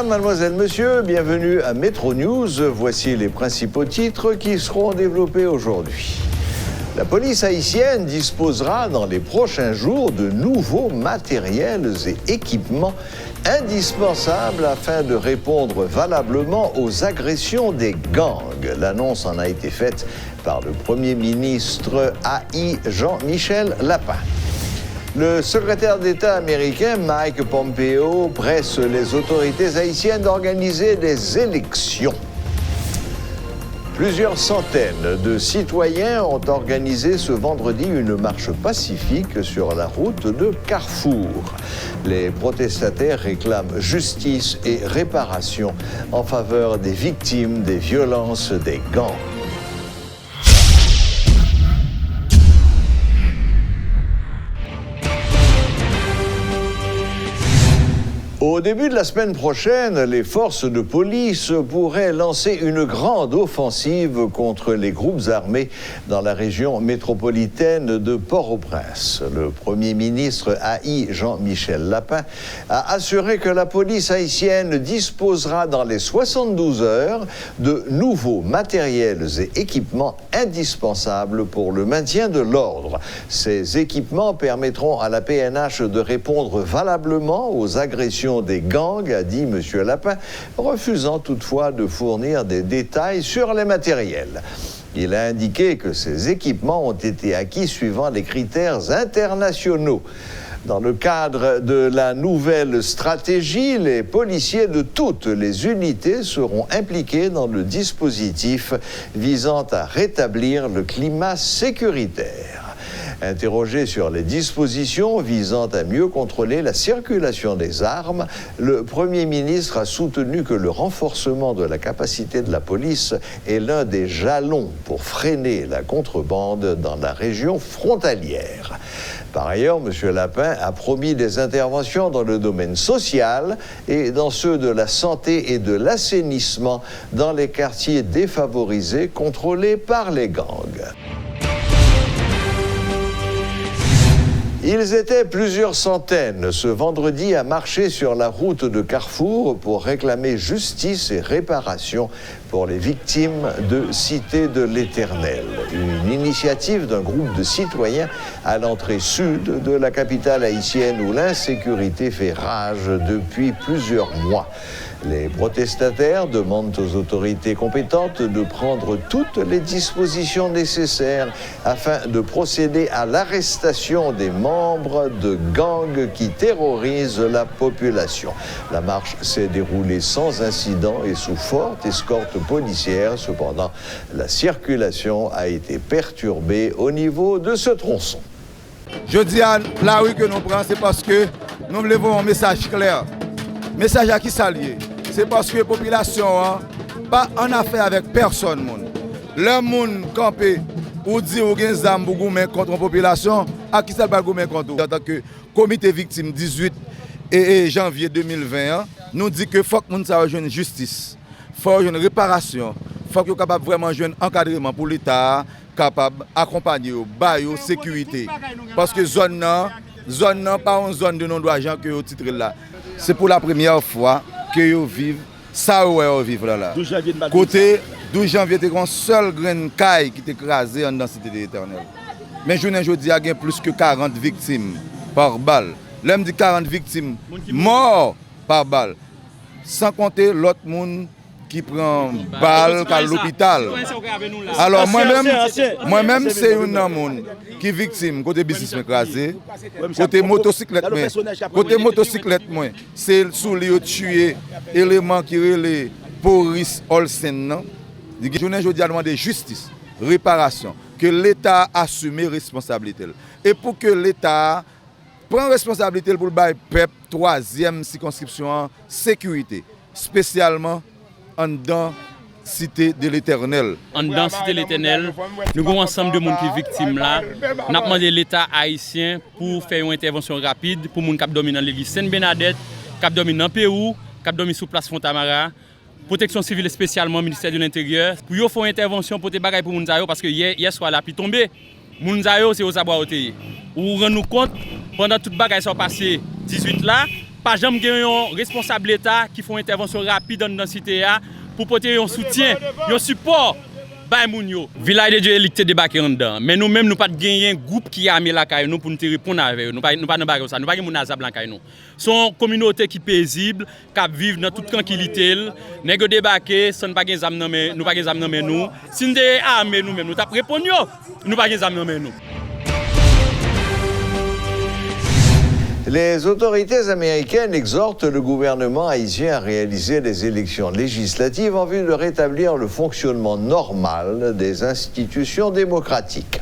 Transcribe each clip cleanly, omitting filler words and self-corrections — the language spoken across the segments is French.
Mesdames, mademoiselles, messieurs, bienvenue à Métro News. Voici les principaux titres qui seront développés aujourd'hui. La police haïtienne disposera dans les prochains jours de nouveaux matériels et équipements indispensables afin de répondre valablement aux agressions des gangs. L'annonce en a été faite par le Premier ministre haï Jean-Michel Lapin. Le secrétaire d'État américain Mike Pompeo presse les autorités haïtiennes d'organiser des élections. Plusieurs centaines de citoyens ont organisé ce vendredi une marche pacifique sur la route de Carrefour. Les protestataires réclament justice et réparation en faveur des victimes des violences des gangs. Au début de la semaine prochaine, les forces de police pourraient lancer une grande offensive contre les groupes armés dans la région métropolitaine de Port-au-Prince. Le Premier ministre haï Jean-Michel Lapin a assuré que la police haïtienne disposera dans les 72 heures de nouveaux matériels et équipements indispensables pour le maintien de l'ordre. Ces équipements permettront à la PNH de répondre valablement aux agressions des gangs, a dit M. Lapin, refusant toutefois de fournir des détails sur les matériels. Il a indiqué que ces équipements ont été acquis suivant des critères internationaux. Dans le cadre de la nouvelle stratégie, les policiers de toutes les unités seront impliqués dans le dispositif visant à rétablir le climat sécuritaire. Interrogé sur les dispositions visant à mieux contrôler la circulation des armes, le Premier ministre a soutenu que le renforcement de la capacité de la police est l'un des jalons pour freiner la contrebande dans la région frontalière. Par ailleurs, M. Lapin a promis des interventions dans le domaine social et dans ceux de la santé et de l'assainissement dans les quartiers défavorisés contrôlés par les gangs. Ils étaient plusieurs centaines ce vendredi à marcher sur la route de Carrefour pour réclamer justice et réparation pour les victimes de Cité de l'Éternel, une initiative d'un groupe de citoyens à l'entrée sud de la capitale haïtienne où l'insécurité fait rage depuis plusieurs mois. Les protestataires demandent aux autorités compétentes de prendre toutes les dispositions nécessaires afin de procéder à l'arrestation des membres de gangs qui terrorisent la population. La marche s'est déroulée sans incident et sous forte escorte policière. Cependant, la circulation a été perturbée au niveau de ce tronçon. Je dis à la rue que nous prenons, c'est parce que nous voulons un message clair. Message à qui s'allier? C'est parce que la population n'a pas en affaire avec personne. Le monde campé ou dit ou gen zam pour goumen contre la population, à qui ça va goumen contre? En tant que comité victime 18 et janvier 2020, nous dit que faut que nous ayons une justice, faut une réparation, faut que nous capable vraiment jouer un encadrement pour l'État, capable d'accompagner, de sécurité. Parce que zone non pas une zone de non-droit que au titre là. C'est pour la première fois que vous vivez ça où vous vivez là. Côté 12 janvier, il y a une seule graine caille qui est écrasée dans la Cité de l'Éternel. Mais je ne dis qu'il y a plus que 40 victimes par balle. L'homme dit 40 victimes morts par balle. Sans compter l'autre monde qui prend balle à l'hôpital. Alors moi-même c'est un homme qui est victime côté business écrasé, côté motocyclette moi, c'est sous les tué élément qui relève Boris Olsen. Je ne dis demander justice, réparation, que l'État assume responsabilité. Et pour que l'État prenne responsabilité pour le peuple, troisième circonscription sécurité, spécialement en dans Cité de l'Éternel. En dans Cité de l'Éternel, nous avons un ensemble de monde qui sont victimes là. Nous avons demandé l'État haïtien pour faire une intervention rapide pour les gens qui dominent l'église Sainte-Bernadette, qui dominent dans Pérou, qui dominent sous place Fontamara. Protection civile spécialement ministère de l'Intérieur pour faire une intervention pour te bagaille pour Mounzayo parce que hier soir là puis tombé Mounzayo c'est aux abois. Ou rend nous compte pendant toute bagaille sont passé 18 là Pas jamais un responsable d'État qui font intervention rapide dans la cité pour porter un soutien, un support. Village de Dieu est débarqué en dedans. Mais nous-mêmes, nous pas gagné un groupe qui a mis la caille nous pour nous répondre avec eux. Nous pas dans ça. Nous pas mon azab la caille nous. Son communauté qui paisible, qui vivent dans toute tranquillité. Nèg débarqué, sans pas gain zam mais nous pas gain zam mais nous. Si nous armés nous-mêmes, nous t'a répondu, nous pas gain zam mais nous. Les autorités américaines exhortent le gouvernement haïtien à réaliser des élections législatives en vue de rétablir le fonctionnement normal des institutions démocratiques.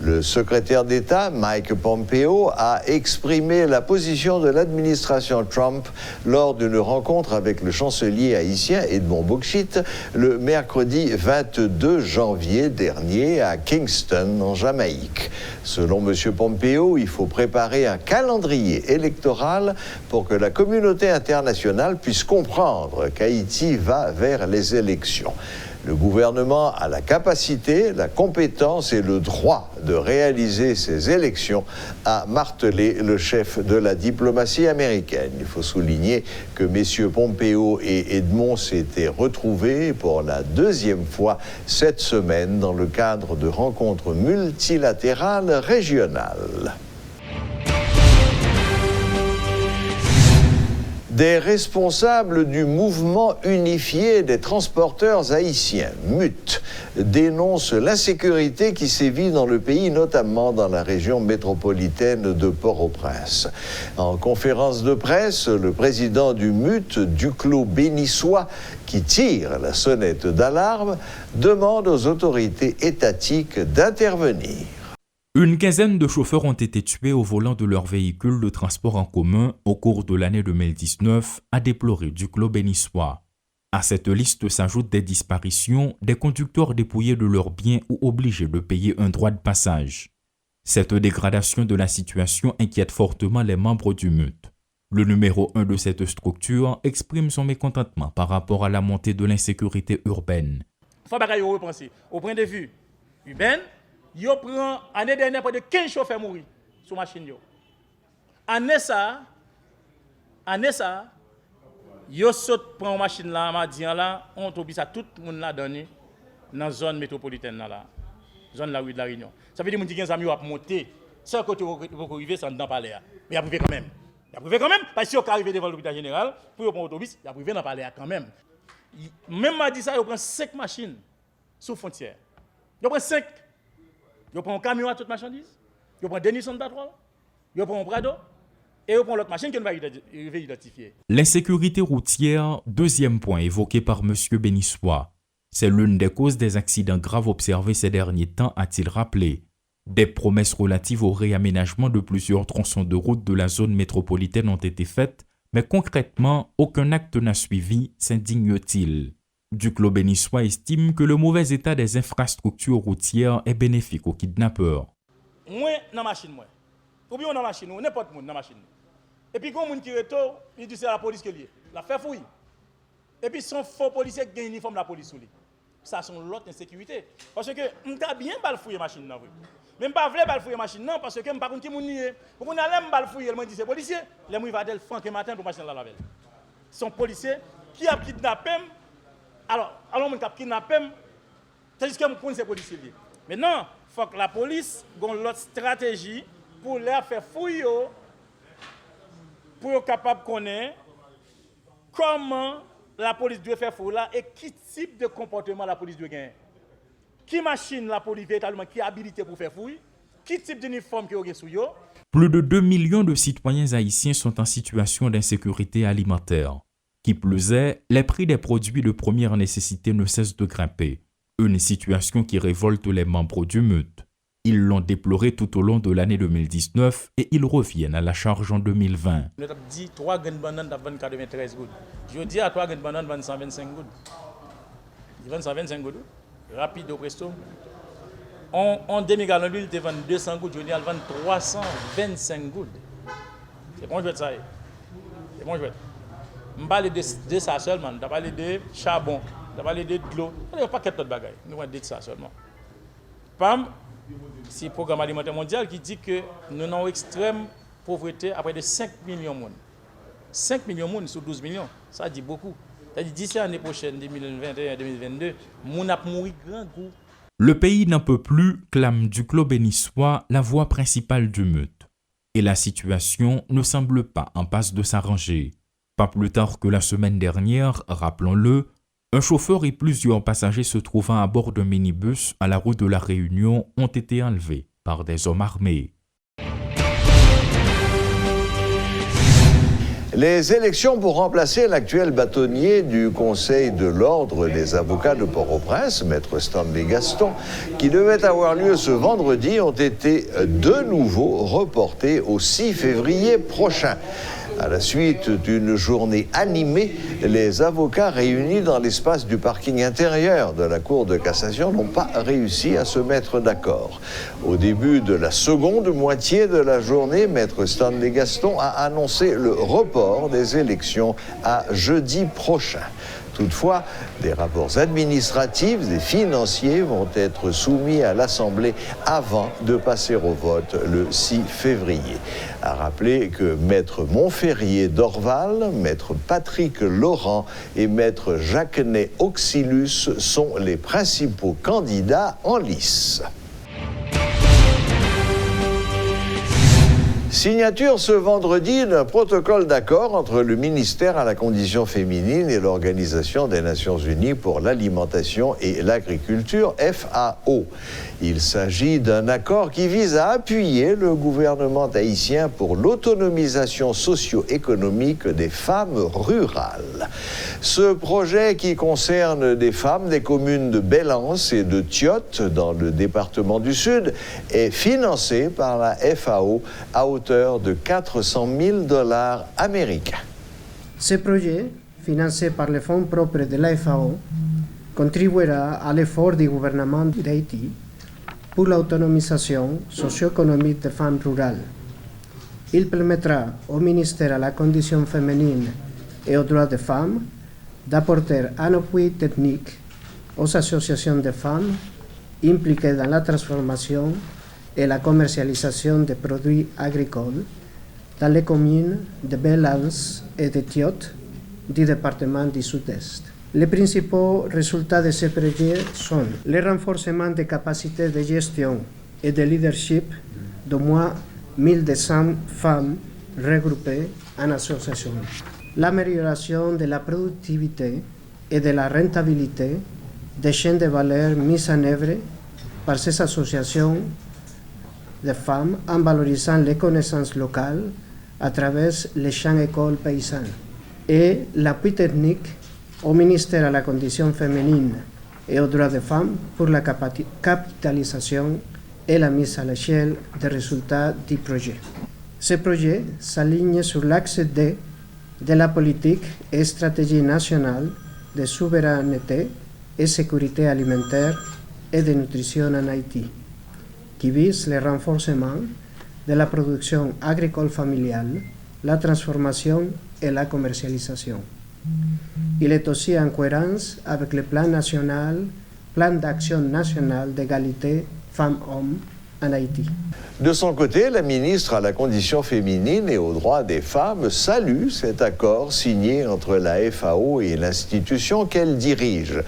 Le secrétaire d'État, Mike Pompeo, a exprimé la position de l'administration Trump lors d'une rencontre avec le chancelier haïtien Edmond Boukchit le mercredi 22 janvier dernier à Kingston, en Jamaïque. Selon M. Pompeo, il faut préparer un calendrier électoral pour que la communauté internationale puisse comprendre qu'Haïti va vers les élections. Le gouvernement a la capacité, la compétence et le droit de réaliser ces élections, a martelé le chef de la diplomatie américaine. Il faut souligner que messieurs Pompeo et Edmond s'étaient retrouvés pour la deuxième fois cette semaine dans le cadre de rencontres multilatérales régionales. Des responsables du mouvement unifié des transporteurs haïtiens, MUT, dénoncent l'insécurité qui sévit dans le pays, notamment dans la région métropolitaine de Port-au-Prince. En conférence de presse, le président du MUT, Duclos Bénissois, qui tire la sonnette d'alarme, demande aux autorités étatiques d'intervenir. Une quinzaine de chauffeurs ont été tués au volant de leur véhicule de transport en commun au cours de l'année 2019, a déploré Duclos Bénissois. À cette liste s'ajoutent des disparitions, des conducteurs dépouillés de leurs biens ou obligés de payer un droit de passage. Cette dégradation de la situation inquiète fortement les membres du MUT. Le numéro 1 de cette structure exprime son mécontentement par rapport à la montée de l'insécurité urbaine. Il faut repenser au point de vue urbain. Yo prend année dernière près de 15 chauffeurs mourir sur machine yo. Année ça yo saute prend machine là mardian là on autobus à tout monde là donné dans zone métropolitaine là zone la rue de la Réunion. Ça veut dire moun qui gen zami yo a monter sans côté pour arriver sans dans palais mais il a privé quand même. Il a privé quand même parce que si on arrive devant l'hôpital général pour prendre autobus, il a privé dans palais quand même. Même mardi ça yo prend 5 machines sous frontière. Yo prend 5. Yo prend un camion à toute marchandise, yo prend Denis Santa 3, yo prend un Prado, et yo prend l'autre machine qui ne va identifier. L'insécurité routière, deuxième point évoqué par M. Bénissois. C'est l'une des causes des accidents graves observés ces derniers temps, a-t-il rappelé. Des promesses relatives au réaménagement de plusieurs tronçons de route de la zone métropolitaine ont été faites, mais concrètement, aucun acte n'a suivi, s'indigne-t-il. Duclos Bénissois estime que le mauvais état des infrastructures routières est bénéfique aux kidnappeurs. Moi, dans la machine, ou bien dans la machine, ou n'importe où dans la machine. Et puis, quand on qui retourne, il dit c'est la police qui est liée. La fait fouille. Et puis, son faux policier qui a un uniforme de la police sous lui. Ça, c'est l'autre insécurité. Parce que, on a bien bal fouiller la machine. Même pas vrai bal fouiller la machine, non, parce que, je ne sais pas qui est. Pour qu'on a bal fouiller, il dit c'est policier. Les gens vont franc matin pour la machine la laver. Son policier qui a kidnappé. Alors, on a kidnappé, c'est-à-dire que je sais policiers. Maintenant, il faut que la police ait l'autre stratégie pour leur faire fouiller, pour être capable de connaître comment la police doit faire fouiller et quel type de comportement la police doit gagner. Qui machine la police véritablement qui est habilitée pour faire fouiller, quel type d'uniforme qui est sur eux. Plus de 2 millions de citoyens haïtiens sont en situation d'insécurité alimentaire. Qui plus est, les prix des produits de première nécessité ne cessent de grimper. Une situation qui révolte les membres du MUT. Ils l'ont déploré tout au long de l'année 2019 et ils reviennent à la charge en 2020. Nous avons dit 3 graines de bananes à 93 gouttes. Je dis à 3 graines de bananes à 125 gouttes. 125 gouttes. Rapide au presto. En demi-gallon d'huile, tu vends 200 gouttes. Je dis à vendre 325 gouttes. C'est bon, je vais ça. C'est bon, je vais. Je ne parle pas de ça seulement, je parle de charbon, je parle de l'eau, il n'y a pas de bagages, nous parlons de ça seulement. PAM, c'est le programme alimentaire mondial qui dit que nous avons une extrême pauvreté à près de 5 millions de monde. 5 millions de monde sur 12 millions. Ça dit beaucoup. C'est-à-dire d'ici l'année prochaine, 2021-2022, moun a mouru grand goût. Le pays n'en peut plus, clame Duclos bénissois, la voix principale du meute. Et la situation ne semble pas en passe de s'arranger. Pas plus tard que la semaine dernière, rappelons-le, un chauffeur et plusieurs passagers se trouvant à bord d'un minibus à la route de la Réunion ont été enlevés par des hommes armés. Les élections pour remplacer l'actuel bâtonnier du Conseil de l'Ordre des avocats de Port-au-Prince, Maître Stanley Gaston, qui devaient avoir lieu ce vendredi, ont été de nouveau reportées au 6 février prochain. À la suite d'une journée animée, les avocats réunis dans l'espace du parking intérieur de la Cour de cassation n'ont pas réussi à se mettre d'accord. Au début de la seconde moitié de la journée, Maître Stanley Gaston a annoncé le report des élections à jeudi prochain. Toutefois, des rapports administratifs et financiers vont être soumis à l'Assemblée avant de passer au vote le 6 février. À rappeler que Maître Montferrier d'Orval, Maître Patrick Laurent et Maître Jacquenet Auxilus sont les principaux candidats en lice. Signature ce vendredi d'un protocole d'accord entre le ministère à la condition féminine et l'Organisation des Nations Unies pour l'alimentation et l'agriculture, FAO. Il s'agit d'un accord qui vise à appuyer le gouvernement haïtien pour l'autonomisation socio-économique des femmes rurales. Ce projet qui concerne des femmes des communes de Bélance et de Tiote dans le département du Sud est financé par la FAO à hauteur de 400 000 $ américains. Ce projet, financé par les fonds propres de la FAO, contribuera à l'effort du gouvernement d'Haïti pour l'autonomisation socio-économique des femmes rurales. Il permettra au ministère à la condition féminine et aux droits des femmes d'apporter un appui technique aux associations de femmes impliquées dans la transformation et la commercialisation des produits agricoles dans les communes de Bélance et de Tiote du département du Sud-Est. Les principaux résultats de ce projet sont le renforcement des capacités de gestion et de leadership d'au moins 1200 femmes regroupées en associations, l'amélioration de la productivité et de la rentabilité des chaînes de valeur mises en œuvre par ces associations de femmes en valorisant les connaissances locales à travers les champs écoles paysannes, et l'appui technique au ministère à la condition féminine et aux droits des femmes pour la capitalisation et la mise à l'échelle des résultats du projet. Ce projet s'aligne sur l'axe D de la politique et stratégie nationale de souveraineté et sécurité alimentaire et de nutrition en Haïti, qui vise le renforcement de la production agricole familiale, la transformation et la commercialisation. Il est aussi en cohérence avec le plan d'action national d'égalité femmes-hommes en Haïti. De son côté, la ministre à la condition féminine et aux droits des femmes salue cet accord signé entre la FAO et l'institution qu'elle dirige.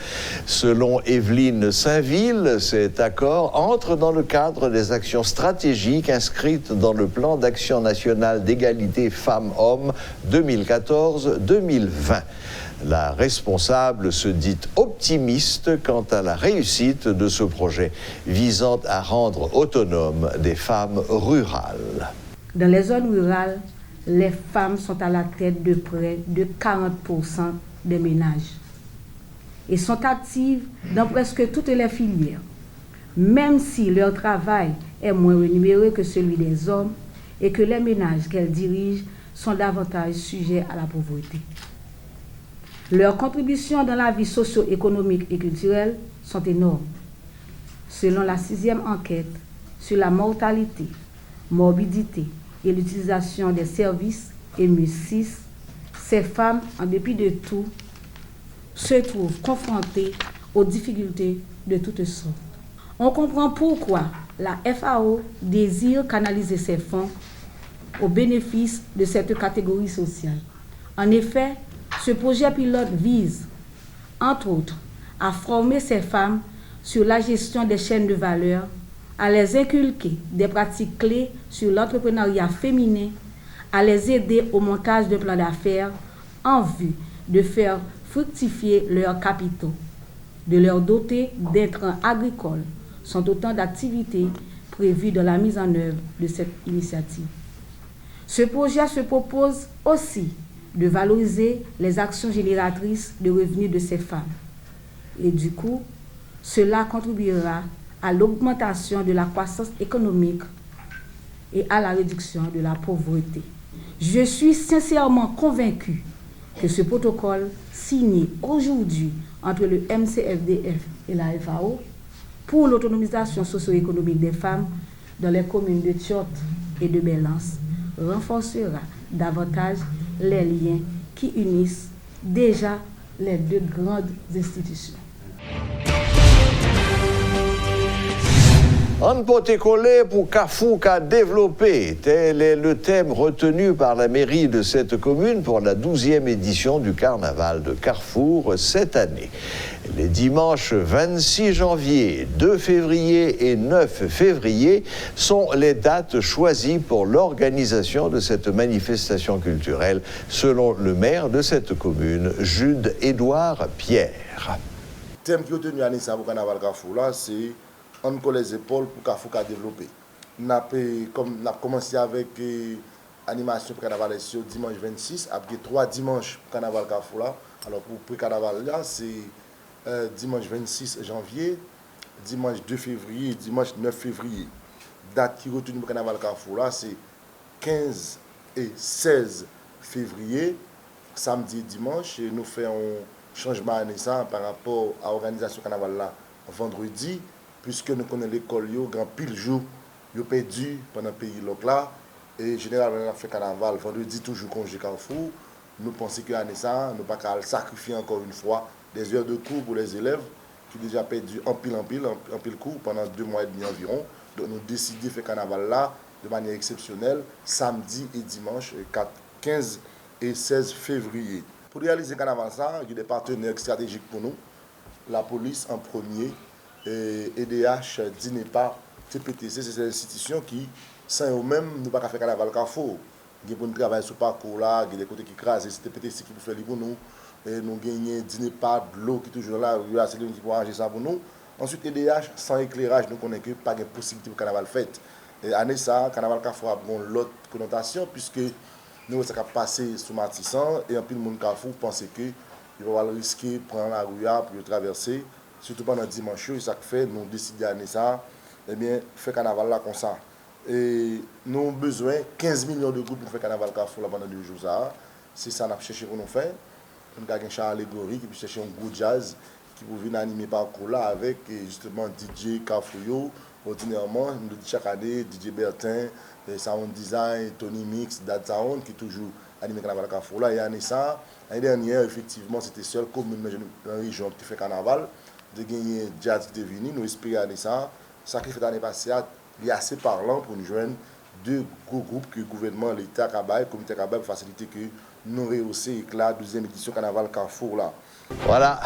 Selon Evelyne Saint-Ville, cet accord entre dans le cadre des actions stratégiques inscrites dans le plan d'action national d'égalité femmes-hommes 2014-2020. La responsable se dit optimiste quant à la réussite de ce projet visant à rendre autonomes des femmes rurales. Dans les zones rurales, les femmes sont à la tête de près de 40% des ménages et sont actives dans presque toutes les filières, même si leur travail est moins rémunéré que celui des hommes et que les ménages qu'elles dirigent sont davantage sujets à la pauvreté. Leurs contributions dans la vie socio-économique et culturelle sont énormes. Selon la 6e enquête sur la mortalité, morbidité et l'utilisation des services EMU6, ces femmes, en dépit de tout, se trouvent confrontées aux difficultés de toutes sortes. On comprend pourquoi la FAO désire canaliser ces fonds au bénéfice de cette catégorie sociale. En effet, ce projet pilote vise, entre autres, à former ces femmes sur la gestion des chaînes de valeur, à les inculquer des pratiques clés sur l'entrepreneuriat féminin, à les aider au montage d'un plan d'affaires en vue de faire fructifier leurs capitaux, de leur doter d'intrants agricoles, sont autant d'activités prévues dans la mise en œuvre de cette initiative. Ce projet se propose aussi de valoriser les actions génératrices de revenus de ces femmes. Et du coup, cela contribuera à l'augmentation de la croissance économique et à la réduction de la pauvreté. Je suis sincèrement convaincue que ce protocole signé aujourd'hui entre le MCFDF et la FAO pour l'autonomisation socio-économique des femmes dans les communes de Tchot et de Belance renforcera davantage les liens qui unissent déjà les deux grandes institutions. On peut écoler pour Carrefour qu'a développé. Tel est le thème retenu par la mairie de cette commune pour la 12e édition du carnaval de Carrefour cette année. Les dimanches 26 janvier, 2 février et 9 février sont les dates choisies pour l'organisation de cette manifestation culturelle, selon le maire de cette commune, Jude-Édouard Pierre. Le thème qui est retenu à Nissa pour le carnaval Carrefour, là, c'est on colle les épaules pour Carrefour a développé. On a commencé avec l'animation pour carnaval dimanche 26, après 3 dimanches pour carnaval Carrefour là. Alors pour le carnaval là, c'est dimanche 26 janvier, dimanche 2 février, dimanche 9 février. Date qui retenue pour carnaval Carrefour là, c'est 15 et 16 février, samedi et dimanche. Et nous faisons un changement à ça par rapport à l'organisation carnaval là vendredi. Puisque nous connaissons l'école, il y a grand pile jour, il y a perdu pendant le pays là. Et généralement, on a fait carnaval, vendredi, toujours congé Carrefour. Nous pensons qu'à ça, nous ne pouvons pas sacrifier encore une fois des heures de cours pour les élèves qui ont déjà perdu en pile cours pendant 2 mois et demi environ. Donc nous décidons de faire carnaval là de manière exceptionnelle, samedi et dimanche, 15 et 16 février. Pour réaliser le carnaval, il y a des partenaires stratégiques pour nous. La police en premier. EDH, DINEPA, TPTC, c'est des institutions qui, sans eux-mêmes, nous ne pouvons pas faire carnaval Carrefour. Nous avons travaillé sur ce parcours-là, il y a des côtés qui crasent, c'est TPTC qui peut faire pour nous. Et nous gagnons DINEPA, de l'eau qui est toujours là, c'est lui qui peut arranger ça pour nous. Ensuite, EDH, sans éclairage, nous connaissons que pas de possibilité pour le carnaval fait. Et année ça, carnaval Carrefour a l'autre connotation, puisque nous avons passé sous Matissan, et un peu de monde Carrefour pense qu'il va risquer de prendre la rue pour traverser. Surtout pendant dimanche, et ça fait, nous décidons d'année ça, eh bien, faire carnaval là comme ça. Et nous avons besoin de 15 millions de groupes pour faire carnaval Carrefour là pendant 2 jours. C'est ça qu'on a cherché pour nous faire. Nous avons un char allégorie qui peut chercher un gros jazz qui peut venir animer parcours là avec justement DJ Carrefour. Ordinairement, nous disons chaque année, DJ Bertin, Sound Design, Tony Mix, Dad Sound qui toujours animé carnaval Carrefour là. Et année ça, l'année dernière, effectivement, c'était seule commune dans la région qui fait carnaval. De gagner jazz qui est venu, nous espérons ça. Ça qui fait l'année passée est assez parlant pour nous joindre 2 gros groupes que le gouvernement, l'État, le comité Kabaï, pour faciliter que nous rehaussions la 12e édition Carnaval Carrefour là. Voilà,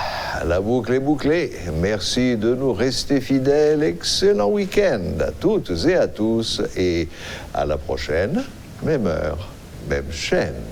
la boucle est bouclée. Merci de nous rester fidèles. Excellent week-end à toutes et à tous. Et à la prochaine, même heure, même chaîne.